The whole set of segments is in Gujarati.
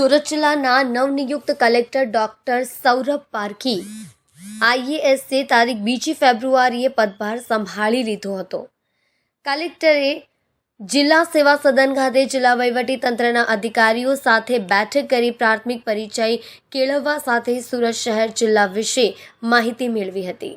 સુરત જિલ્લાના નવનિયુક્ત કલેક્ટર ડોક્ટર સૌરભ પારખી આઈએએસે તારીખ 2 ફેબ્રુઆરીએ પદભાર સંભાળી લીધો હતો। કલેક્ટરે જિલ્લા સેવા સદન ખાતે જિલ્લા વહીવટી તંત્રના અધિકારીઓ સાથે બેઠક કરી પ્રાથમિક પરિચય કેળવવા સાથે સુરત શહેર જિલ્લા વિશે માહિતી મેળવી હતી।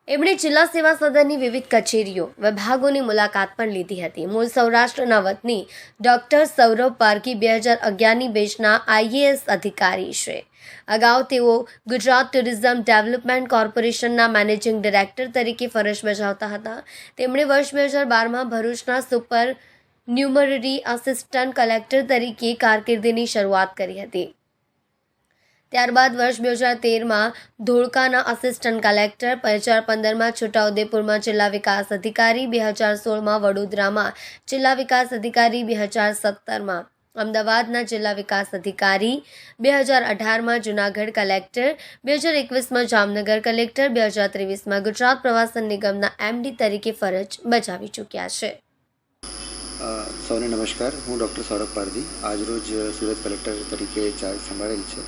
એમણે જિલ્લા સેવા સદનની વિવિધ કચેરીઓ વિભાગોની મુલાકાત પણ લીધી હતી। મૂળ સૌરાષ્ટ્રના વતની ડોક્ટર સૌરભ પારખી 2011ની બેચના આઈએએસ અધિકારી છે। અગાઉ તેઓ ગુજરાત ટુરિઝમ ડેવલપમેન્ટ કોર્પોરેશનના મેનેજિંગ ડાયરેક્ટર તરીકે ફરજ બજાવતા હતા। તેમણે વર્ષ 2012માં ભરૂચના સુપર ન્યુમરરી આસિસ્ટન્ટ કલેક્ટર તરીકે કારકિર્દીની શરૂઆત કરી હતી। ત્યારબાદ વર્ષ 2013માં ધોળકાના આસિસ્ટન્ટ કલેક્ટર, 2015માં છોટાઉદેપુરમાં જિલ્લા વિકાસ અધિકારી, 2016માં વડોદરામાં જિલ્લા વિકાસ અધિકારી, 2017માં અમદાવાદના જિલ્લા વિકાસ અધિકારી, 2018માં જૂનાગઢ કલેક્ટર, 2021માં જામનગર કલેક્ટર, 2023માં ગુજરાત પ્રવાસન નિગમના એમડી તરીકે ફરજ બજાવી ચૂક્યા છે। સૌને નમસ્કાર। હું ડૉક્ટર સૌરભ પારધી આજરોજ સુરત કલેક્ટર તરીકે ચાર્જ સંભાળેલ છે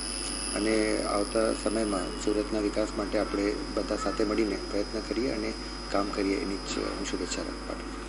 અને આવતા સમયમાં સુરતના વિકાસ માટે આપણે બધા સાથે મળીને પ્રયત્ન કરીએ અને કામ કરીએ એની જ હું શુભેચ્છા પાઠવું છું।